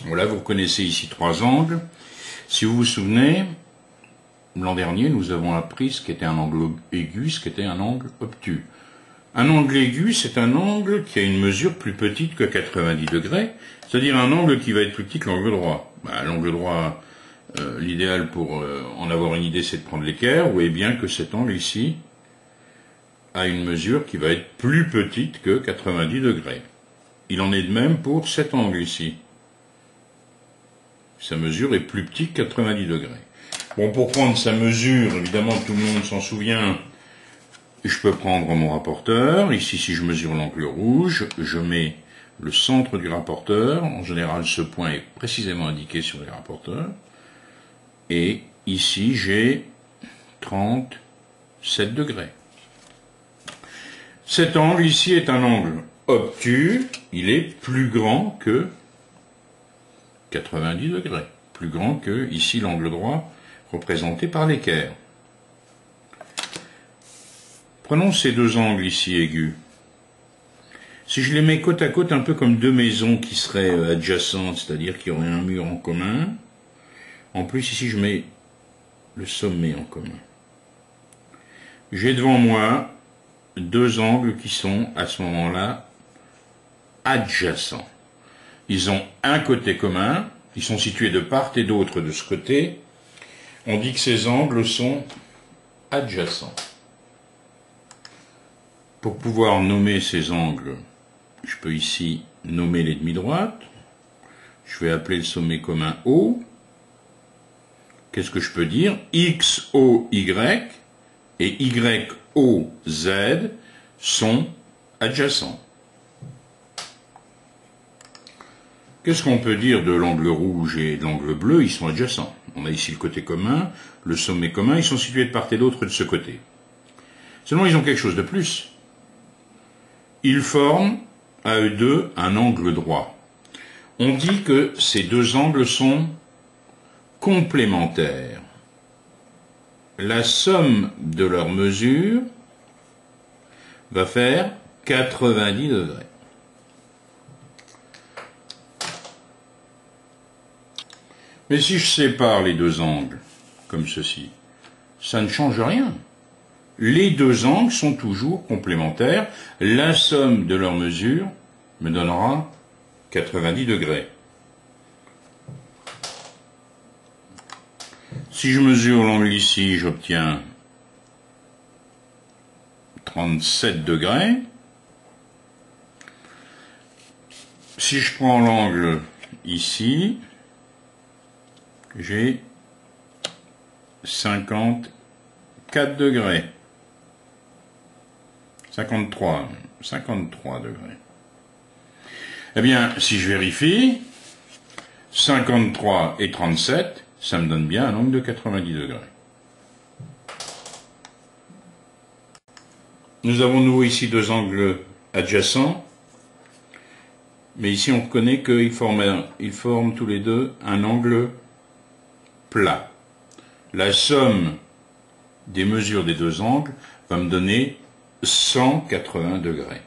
Voilà, vous reconnaissez ici trois angles. Si vous vous souvenez, l'an dernier, nous avons appris ce qu'était un angle aigu, ce qu'était un angle obtus. Un angle aigu, c'est un angle qui a une mesure plus petite que 90 degrés, c'est-à-dire un angle qui va être plus petit que l'angle droit. L'angle droit, l'idéal pour en avoir une idée, c'est de prendre l'équerre. Vous voyez bien que cet angle ici a une mesure qui va être plus petite que 90 degrés. Il en est de même pour cet angle ici. Sa mesure est plus petite que 90 degrés. Bon, pour prendre sa mesure, évidemment tout le monde s'en souvient, je peux prendre mon rapporteur. Ici, si je mesure l'angle rouge, je mets le centre du rapporteur. En général, ce point est précisément indiqué sur les rapporteurs. Et ici, j'ai 37 degrés. Cet angle ici est un angle obtus. Il est plus grand que 90 degrés. Plus grand que, ici, l'angle droit représenté par l'équerre. Prenons ces deux angles ici aigus. Si je les mets côte à côte, un peu comme deux maisons qui seraient adjacentes, c'est-à-dire qui auraient un mur en commun, en plus ici je mets le sommet en commun. J'ai devant moi deux angles qui sont à ce moment-là adjacents. Ils ont un côté commun, ils sont situés de part et d'autre de ce côté. On dit que ces angles sont adjacents. Pour pouvoir nommer ces angles, je peux ici nommer les demi-droites. Je vais appeler le sommet commun O. Qu'est-ce que je peux dire? X, O, Y et Y, O, Z sont adjacents. Qu'est-ce qu'on peut dire de l'angle rouge et de l'angle bleu? Ils sont adjacents. On a ici le côté commun, le sommet commun, ils sont situés de part et d'autre de ce côté. Seulement, ils ont quelque chose de plus. Ils forment, à eux deux, un angle droit. On dit que ces deux angles sont complémentaires. La somme de leurs mesures va faire 90 degrés. Mais si je sépare les deux angles, comme ceci, ça ne change rien. Les deux angles sont toujours complémentaires. La somme de leurs mesures me donnera 90 degrés. Si je mesure l'angle ici, j'obtiens 37 degrés. Si je prends l'angle ici, j'ai 54 degrés. 53 degrés. Eh bien, si je vérifie, 53 et 37, ça me donne bien un angle de 90 degrés. Nous avons nouveau ici deux angles adjacents, mais ici on reconnaît qu'ils forment tous les deux un angle plat. La somme des mesures des deux angles va me donner 180 degrés.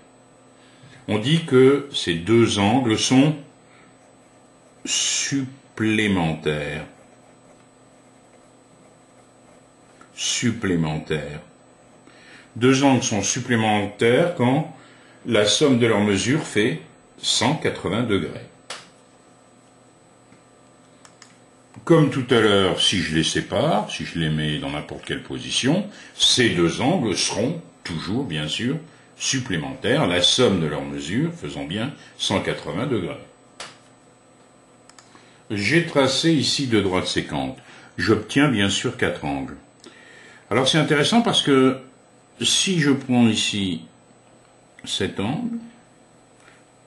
On dit que ces deux angles sont supplémentaires. Supplémentaires. Deux angles sont supplémentaires quand la somme de leurs mesures fait 180 degrés. Comme tout à l'heure, si je les sépare, si je les mets dans n'importe quelle position, ces deux angles seront toujours, bien sûr, supplémentaires, la somme de leurs mesures faisant bien 180 degrés. J'ai tracé ici deux droites sécantes. J'obtiens bien sûr quatre angles. Alors c'est intéressant parce que si je prends ici cet angle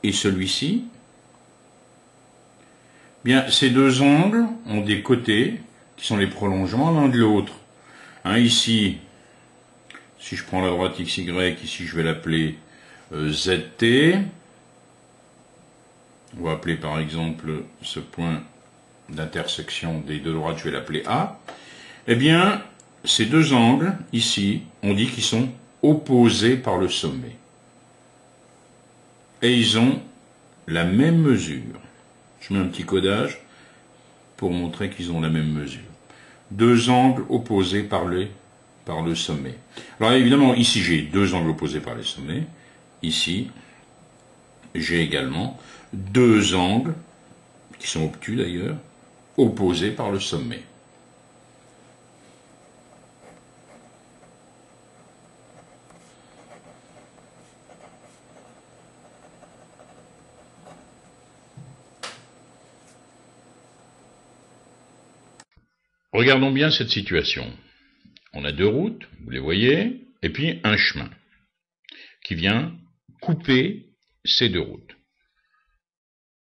et celui-ci, bien ces deux angles ont des côtés qui sont les prolongements l'un de l'autre. Ici, si je prends la droite XY, ici je vais l'appeler ZT. On va appeler par exemple ce point d'intersection des deux droites, je vais l'appeler A. Eh bien, ces deux angles, ici, on dit qu'ils sont opposés par le sommet. Et ils ont la même mesure. Je mets un petit codage pour montrer qu'ils ont la même mesure. Deux angles opposés par le sommet. Alors évidemment, ici j'ai deux angles opposés par les sommets. Ici, j'ai également deux angles, qui sont obtus d'ailleurs, opposés par le sommet. Regardons bien cette situation. On a deux routes, vous les voyez, et puis un chemin qui vient couper ces deux routes.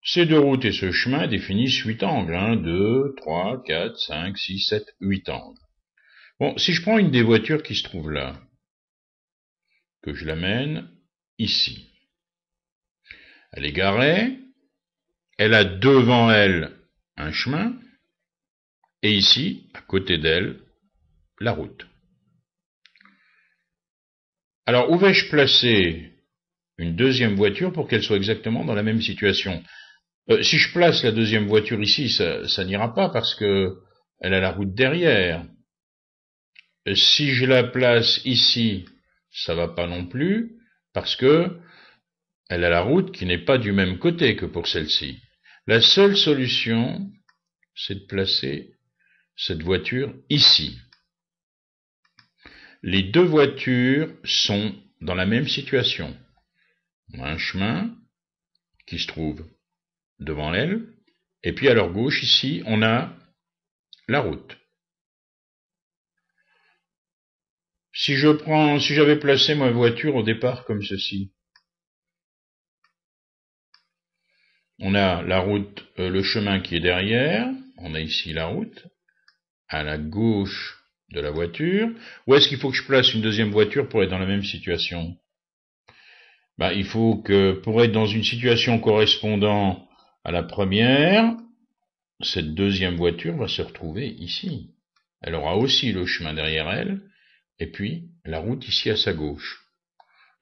Ces deux routes et ce chemin définissent 8 angles. 1, 2, 3, 4, 5, 6, 7, 8 angles. Bon, si je prends une des voitures qui se trouve là, que je l'amène ici, elle est garée, elle a devant elle un chemin, et ici, à côté d'elle, la route. Alors, où vais-je placer une deuxième voiture pour qu'elle soit exactement dans la même situation? Si je place la deuxième voiture ici, ça n'ira pas parce que elle a la route derrière. Si je la place ici, ça va pas non plus parce que elle a la route qui n'est pas du même côté que pour celle-ci. La seule solution, c'est de placer cette voiture ici. Les deux voitures sont dans la même situation. On a un chemin qui se trouve devant elle, et puis à leur gauche, ici, on a la route. Si j'avais placé ma voiture au départ comme ceci, on a la route, le chemin qui est derrière, on a ici la route, à la gauche de la voiture. Où est-ce qu'il faut que je place une deuxième voiture pour être dans la même situation? Il faut que, pour être dans une situation correspondant à la première, cette deuxième voiture va se retrouver ici. Elle aura aussi le chemin derrière elle, et puis la route ici à sa gauche.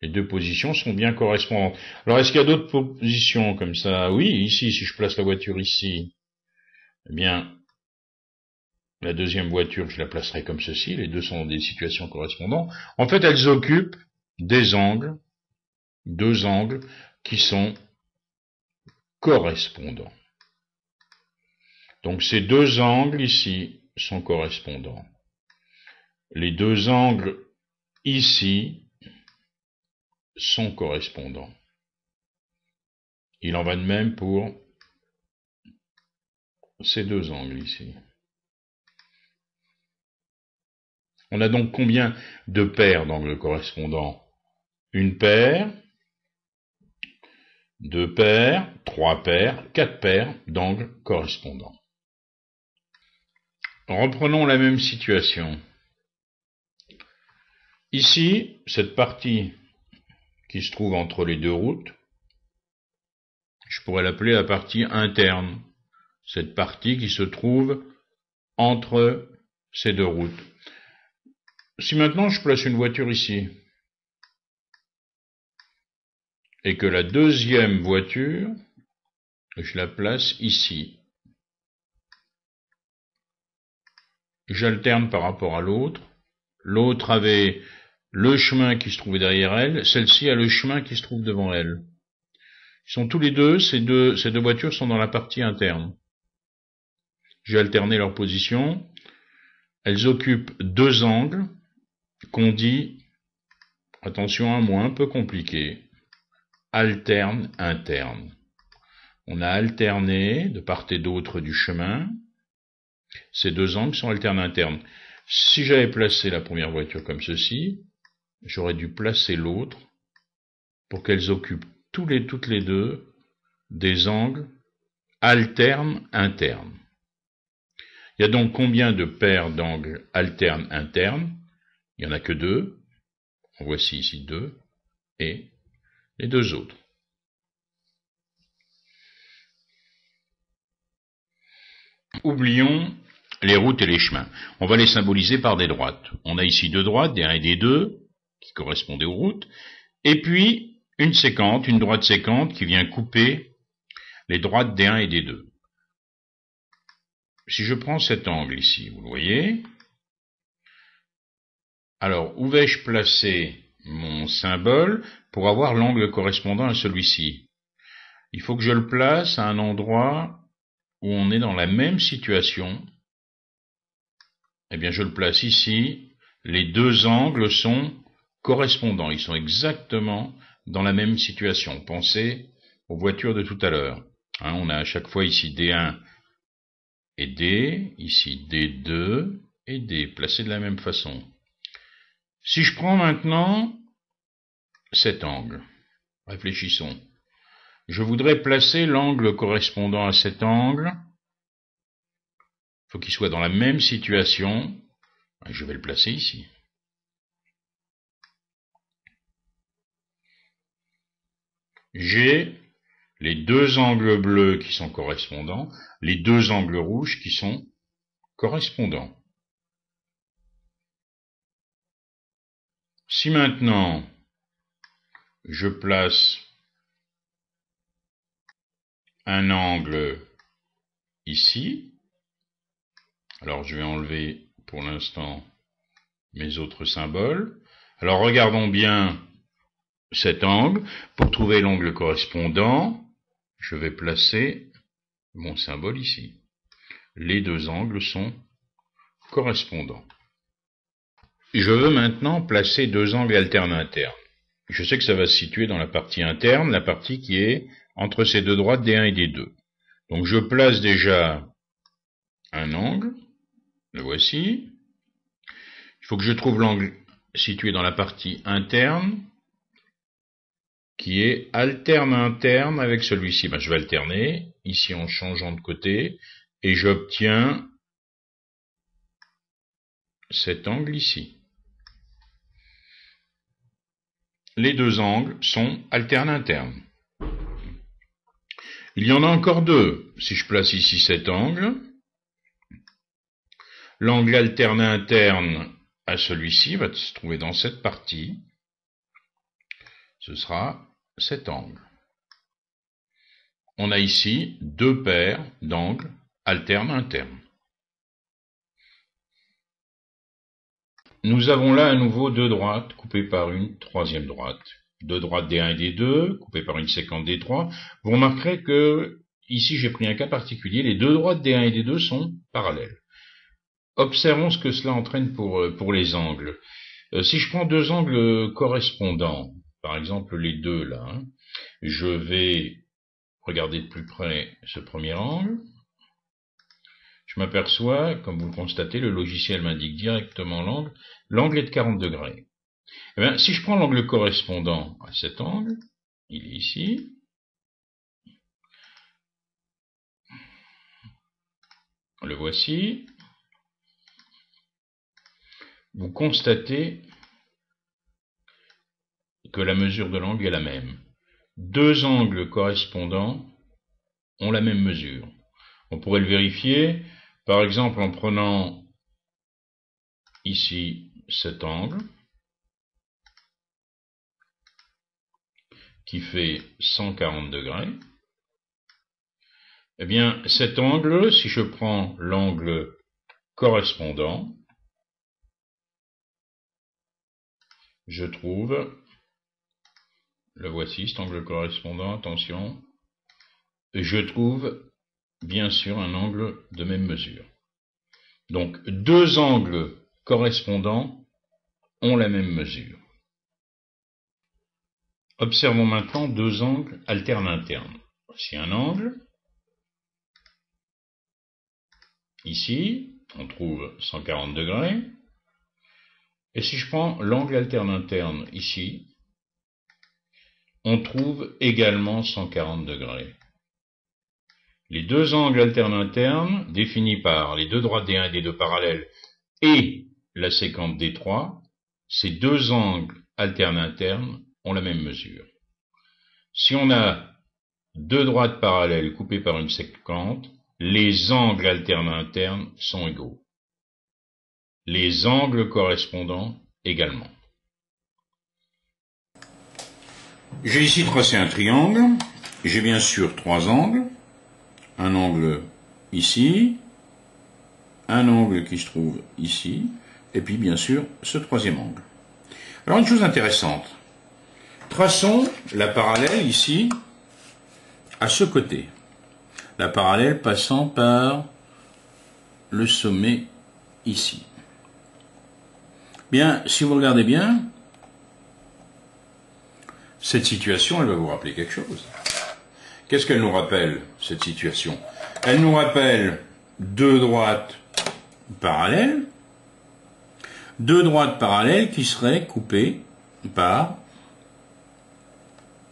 Les deux positions sont bien correspondantes. Alors, est-ce qu'il y a d'autres positions comme ça? Oui, ici, si je place la voiture ici, eh bien, la deuxième voiture, je la placerai comme ceci. Les deux sont dans des situations correspondantes. En fait, elles occupent des angles, deux angles, qui sont correspondants. Donc, ces deux angles ici sont correspondants. Les deux angles ici sont correspondants. Il en va de même pour ces deux angles ici. On a donc combien de paires d'angles correspondants? Une paire, deux paires, trois paires, quatre paires d'angles correspondants. Reprenons la même situation. Ici, cette partie qui se trouve entre les deux routes, je pourrais l'appeler la partie interne. Cette partie qui se trouve entre ces deux routes. Si maintenant je place une voiture ici, et que la deuxième voiture, je la place ici, j'alterne par rapport à l'autre. L'autre avait le chemin qui se trouvait derrière elle, celle-ci a le chemin qui se trouve devant elle. Ils sont tous les deux, ces deux voitures sont dans la partie interne. J'ai alterné leur position. Elles occupent deux angles qu'on dit, attention, un mot un peu compliqué, alterne interne. On a alterné de part et d'autre du chemin. Ces deux angles sont alternes internes. Si j'avais placé la première voiture comme ceci, j'aurais dû placer l'autre pour qu'elles occupent toutes les deux des angles alternes internes. Il y a donc combien de paires d'angles alternes internes? Il n'y en a que deux. En voici ici deux. Et les deux autres. Oublions les routes et les chemins. On va les symboliser par des droites. On a ici deux droites, des 1 et des 2, qui correspondaient aux routes. Et puis, une droite sécante qui vient couper les droites des 1 et des 2. si je prends cet angle ici, vous le voyez, alors où vais-je placer mon symbole pour avoir l'angle correspondant à celui-ci? Il faut que je le place à un endroit où on est dans la même situation. Eh bien, je le place ici. Les deux angles sont correspondants. Ils sont exactement dans la même situation. Pensez aux voitures de tout à l'heure. Hein, on a à chaque fois ici D1 et D, ici D2 et D, placés de la même façon. Si je prends maintenant cet angle, réfléchissons. Je voudrais placer l'angle correspondant à cet angle. Il faut qu'il soit dans la même situation. Je vais le placer ici. J'ai les deux angles bleus qui sont correspondants, les deux angles rouges qui sont correspondants. Si maintenant je place un angle ici, alors je vais enlever pour l'instant mes autres symboles. Alors regardons bien cet angle. Pour trouver l'angle correspondant, je vais placer mon symbole ici. Les deux angles sont correspondants. Je veux maintenant placer deux angles alternes internes. Je sais que ça va se situer dans la partie interne, la partie qui est entre ces deux droites D1 et D2. Donc je place déjà un angle, le voici. Il faut que je trouve l'angle situé dans la partie interne, qui est alterne-interne avec celui-ci. Je vais alterner, ici en changeant de côté, et j'obtiens cet angle ici. Les deux angles sont alterne-interne. Il y en a encore deux. Si je place ici cet angle, l'angle alterne-interne à celui-ci va se trouver dans cette partie. Ce sera cet angle. On a ici deux paires d'angles alterne-interne. Nous avons là à nouveau deux droites coupées par une troisième droite. Deux droites D1 et D2 coupées par une séquente D3. Vous remarquerez que ici j'ai pris un cas particulier. Les deux droites D1 et D2 sont parallèles. Observons ce que cela entraîne pour les angles. Si je prends deux angles correspondants, par exemple les deux là, je vais regarder de plus près ce premier angle. Je m'aperçois, comme vous le constatez, le logiciel m'indique directement l'angle. L'angle est de 40 degrés. Eh bien, si je prends l'angle correspondant à cet angle, il est ici. Le voici. Vous constatez que la mesure de l'angle est la même. Deux angles correspondants ont la même mesure. On pourrait le vérifier, par exemple, en prenant ici cet angle, qui fait 140 degrés. Eh bien, cet angle, si je prends l'angle correspondant, je trouve, le voici, cet angle correspondant, attention, je trouve bien sûr un angle de même mesure. Donc, deux angles correspondants ont la même mesure. Observons maintenant deux angles alterne-internes. Voici un angle. Ici, on trouve 140 degrés. Et si je prends l'angle alterne-interne ici, on trouve également 140 degrés. Les deux angles alterne-internes, définis par les deux droites D1 et D2 parallèles et la séquente D3, ces deux angles alterne-internes ont la même mesure. Si on a deux droites parallèles coupées par une séquente, les angles alterne-internes sont égaux. Les angles correspondants également. J'ai ici tracé un triangle. J'ai bien sûr trois angles. Un angle ici, un angle qui se trouve ici, et puis bien sûr ce troisième angle. Alors une chose intéressante, traçons la parallèle ici à ce côté, la parallèle passant par le sommet ici. Bien, si vous regardez bien, cette situation, elle va vous rappeler quelque chose. Qu'est-ce qu'elle nous rappelle, cette situation? Elle nous rappelle deux droites parallèles qui seraient coupées par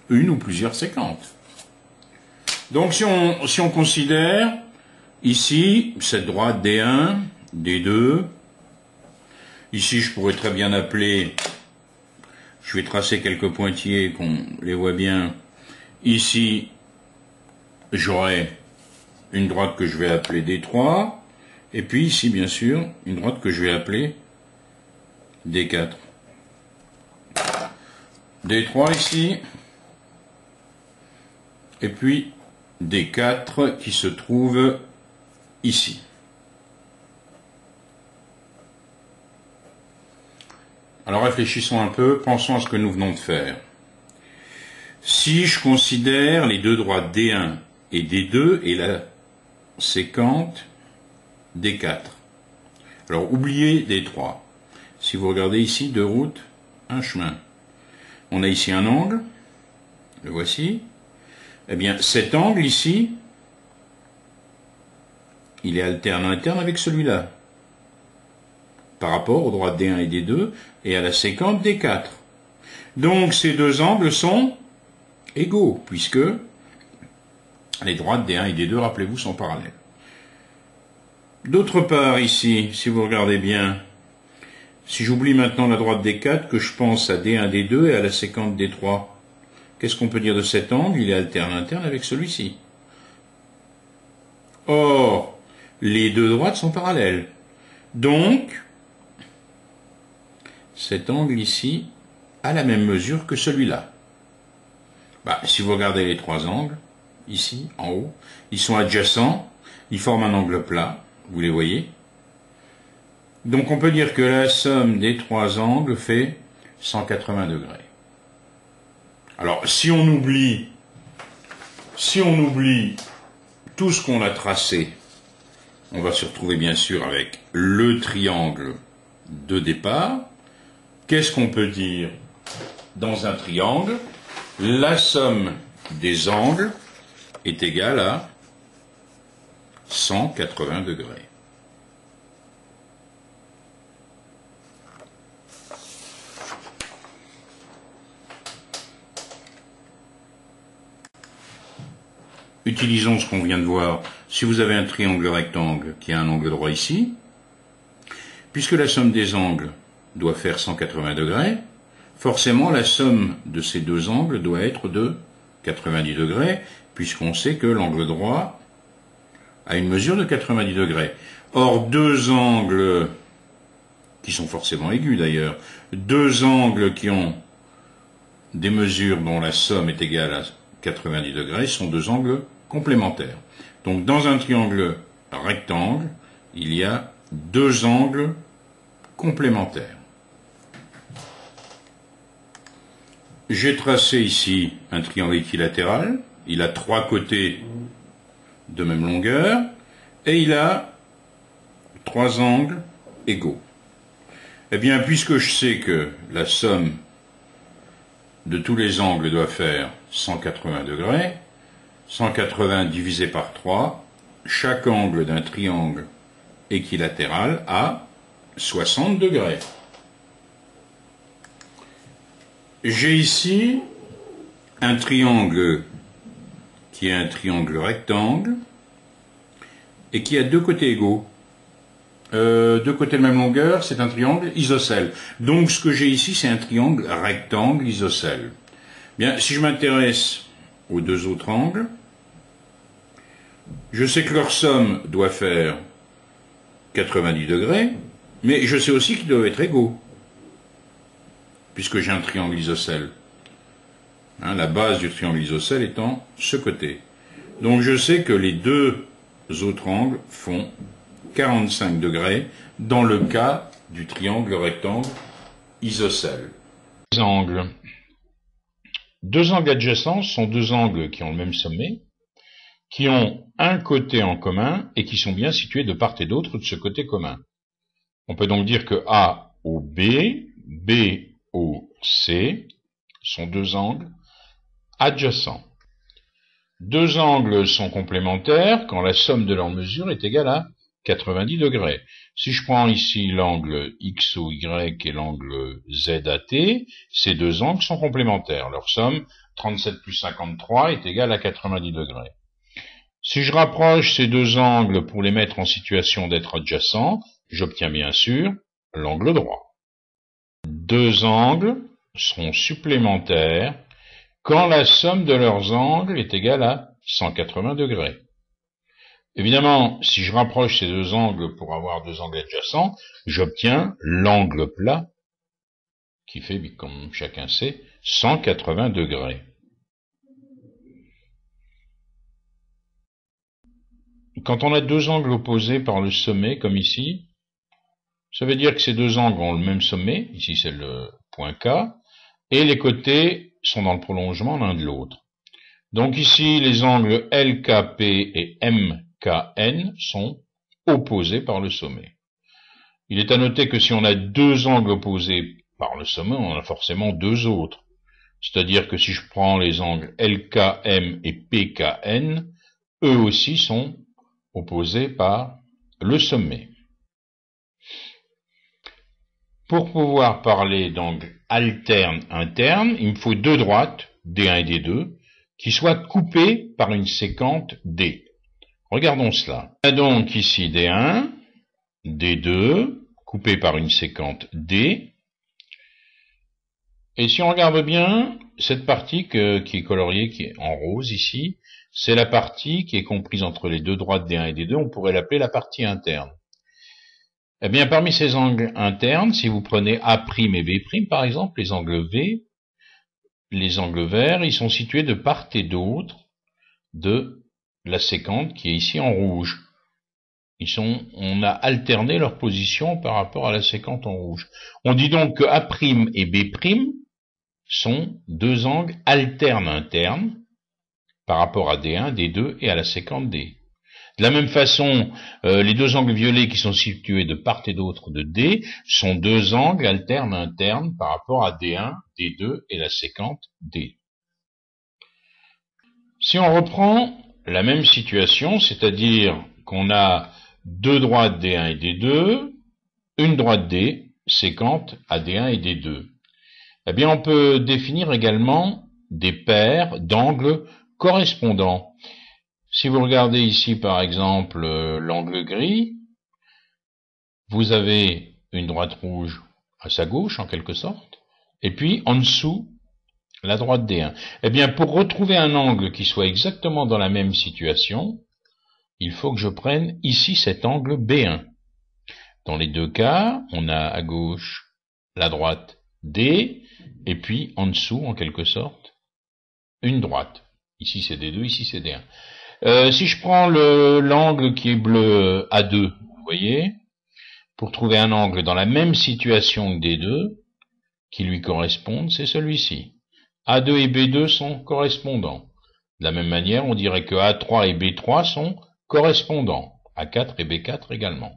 une ou plusieurs séquentes. Donc si on considère ici cette droite D1, D2, ici je pourrais très bien appeler, je vais tracer quelques pointillés qu'on les voit bien, ici j'aurai une droite que je vais appeler D3, et puis ici bien sûr une droite que je vais appeler D4. D3 ici, et puis D4 qui se trouve ici. Alors réfléchissons un peu, pensons à ce que nous venons de faire. Si je considère les deux droites D1 et D2 et la séquente D4. Alors oubliez D3. Si vous regardez ici, deux routes, un chemin. On a ici un angle, le voici. Eh bien cet angle ici, il est alterne avec celui-là, par rapport aux droites D1 et D2 et à la séquente D4. Donc ces deux angles sont égaux, puisque les droites D1 et D2, rappelez-vous, sont parallèles. D'autre part, ici, si vous regardez bien, si j'oublie maintenant la droite D4, que je pense à D1, D2 et à la séquente D3, qu'est-ce qu'on peut dire de cet angle? Il est alterne avec celui-ci. Or, les deux droites sont parallèles. Donc, cet angle ici a la même mesure que celui-là. Si vous regardez les trois angles, ici, en haut, ils sont adjacents, ils forment un angle plat, vous les voyez. Donc on peut dire que la somme des trois angles fait 180 degrés. Alors si on oublie tout ce qu'on a tracé, on va se retrouver bien sûr avec le triangle de départ. Qu'est-ce qu'on peut dire dans un triangle? La somme des angles est égale à 180 degrés. Utilisons ce qu'on vient de voir. Si vous avez un triangle rectangle qui a un angle droit ici, puisque la somme des angles doit faire 180 degrés, forcément la somme de ces deux angles doit être de 90 degrés, puisqu'on sait que l'angle droit a une mesure de 90 degrés. Or, deux angles, qui sont forcément aigus d'ailleurs, deux angles qui ont des mesures dont la somme est égale à 90 degrés sont deux angles complémentaires. Donc dans un triangle rectangle, il y a deux angles complémentaires. J'ai tracé ici un triangle équilatéral, il a trois côtés de même longueur, et il a trois angles égaux. Eh bien, puisque je sais que la somme de tous les angles doit faire 180 degrés, 180 divisé par 3, chaque angle d'un triangle équilatéral a 60 degrés. J'ai ici un triangle qui est un triangle rectangle et qui a deux côtés égaux. Deux côtés de même longueur, c'est un triangle isocèle. Donc ce que j'ai ici, c'est un triangle rectangle isocèle. Bien, si je m'intéresse aux deux autres angles, je sais que leur somme doit faire 90 degrés, mais je sais aussi qu'ils doivent être égaux, puisque j'ai un triangle isocèle. La base du triangle isocèle étant ce côté. Donc je sais que les deux autres angles font 45 degrés dans le cas du triangle rectangle isocèle. Deux angles adjacents sont deux angles qui ont le même sommet, qui ont un côté en commun et qui sont bien situés de part et d'autre de ce côté commun. On peut donc dire que A au B, B au C sont deux angles adjacents. Deux angles sont complémentaires quand la somme de leurs mesures est égale à 90 degrés. Si je prends ici l'angle XOY et l'angle ZAT, ces deux angles sont complémentaires. Leur somme, 37 plus 53, est égale à 90 degrés. Si je rapproche ces deux angles pour les mettre en situation d'être adjacents, j'obtiens bien sûr l'angle droit. Deux angles seront supplémentaires quand la somme de leurs angles est égale à 180 degrés. Évidemment, si je rapproche ces deux angles pour avoir deux angles adjacents, j'obtiens l'angle plat qui fait, comme chacun sait, 180 degrés. Quand on a deux angles opposés par le sommet, comme ici, ça veut dire que ces deux angles ont le même sommet, ici c'est le point K, et les côtés sont dans le prolongement l'un de l'autre. Donc ici, les angles LKP et MKN sont opposés par le sommet. Il est à noter que si on a deux angles opposés par le sommet, on en a forcément deux autres. C'est-à-dire que si je prends les angles LKM et PKN, eux aussi sont opposés par le sommet. Pour pouvoir parler d'angles alterne-interne, il me faut deux droites, D1 et D2, qui soient coupées par une séquente D. Regardons cela. On a donc ici D1, D2, coupés par une séquente D. Et si on regarde bien, cette partie qui est coloriée, qui est en rose ici, c'est la partie qui est comprise entre les deux droites D1 et D2, on pourrait l'appeler la partie interne. Eh bien, parmi ces angles internes, si vous prenez A' et B', par exemple, les angles V, les angles verts, ils sont situés de part et d'autre de la séquente qui est ici en rouge. On a alterné leur position par rapport à la séquente en rouge. On dit donc que A' et B' sont deux angles alternes internes par rapport à D1, D2 et à la séquente D. De la même façon, les deux angles violets qui sont situés de part et d'autre de D sont deux angles alternes internes par rapport à D1, D2 et la séquente D. Si on reprend la même situation, c'est-à-dire qu'on a deux droites D1 et D2, une droite D, séquente à D1 et D2, eh bien on peut définir également des paires d'angles correspondants. Si vous regardez ici, par exemple, l'angle gris, vous avez une droite rouge à sa gauche, en quelque sorte, et puis en dessous, la droite D1. Eh bien, pour retrouver un angle qui soit exactement dans la même situation, il faut que je prenne ici cet angle B1. Dans les deux cas, on a à gauche la droite D, et puis en dessous, en quelque sorte, une droite. Ici c'est D2, ici c'est D1. Si je prends l'angle qui est bleu A2, vous voyez, pour trouver un angle dans la même situation que D2, qui lui correspondent, c'est celui-ci. A2 et B2 sont correspondants. De la même manière, on dirait que A3 et B3 sont correspondants. A4 et B4 également.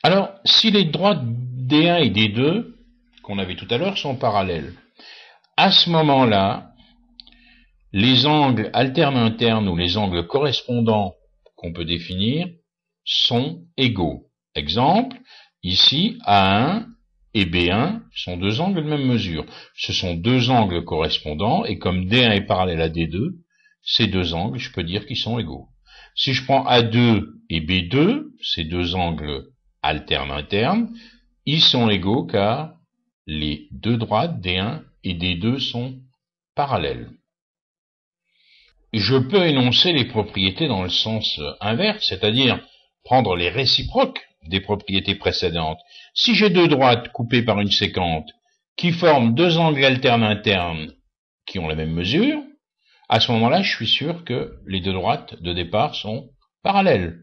Alors, si les droites D1 et D2, qu'on avait tout à l'heure, sont parallèles, à ce moment-là, les angles alternes-internes ou les angles correspondants qu'on peut définir sont égaux. Exemple, ici, A1 et B1 sont deux angles de même mesure. Ce sont deux angles correspondants, et comme D1 est parallèle à D2, ces deux angles, je peux dire qu'ils sont égaux. Si je prends A2 et B2, ces deux angles alternes-internes, ils sont égaux car les deux droites D1 et D2 sont parallèles. Je peux énoncer les propriétés dans le sens inverse, c'est-à-dire prendre les réciproques des propriétés précédentes. Si j'ai deux droites coupées par une séquente qui forment deux angles alternes internes qui ont la même mesure, à ce moment-là, je suis sûr que les deux droites de départ sont parallèles.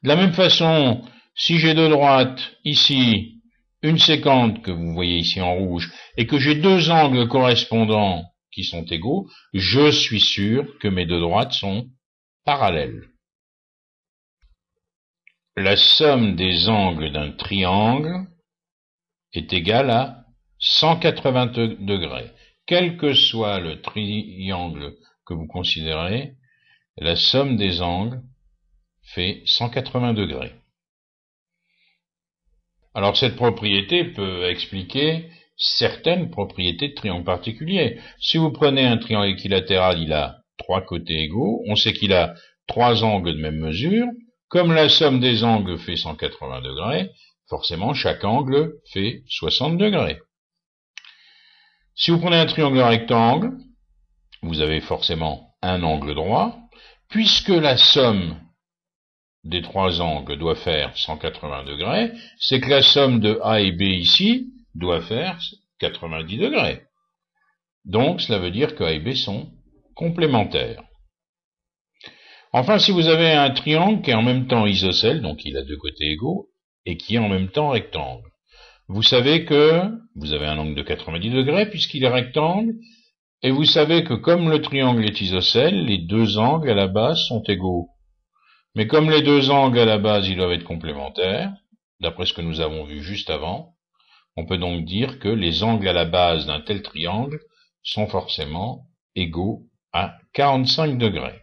De la même façon, si j'ai deux droites ici, une sécante que vous voyez ici en rouge, et que j'ai deux angles correspondants qui sont égaux, je suis sûr que mes deux droites sont parallèles. La somme des angles d'un triangle est égale à 180 degrés. Quel que soit le triangle que vous considérez, la somme des angles fait 180 degrés. Alors cette propriété peut expliquer certaines propriétés de triangles particuliers. Si vous prenez un triangle équilatéral, il a trois côtés égaux, on sait qu'il a trois angles de même mesure. Comme la somme des angles fait 180 degrés, forcément chaque angle fait 60 degrés. Si vous prenez un triangle rectangle, vous avez forcément un angle droit, puisque la somme des trois angles doit faire 180 degrés, c'est que la somme de A et B ici doit faire 90 degrés. Donc cela veut dire que A et B sont complémentaires. Enfin, si vous avez un triangle qui est en même temps isocèle, donc il a deux côtés égaux, et qui est en même temps rectangle, vous savez que vous avez un angle de 90 degrés puisqu'il est rectangle, et vous savez que comme le triangle est isocèle, les deux angles à la base sont égaux. Mais comme les deux angles à la base, ils doivent être complémentaires, d'après ce que nous avons vu juste avant, on peut donc dire que les angles à la base d'un tel triangle sont forcément égaux à 45 degrés.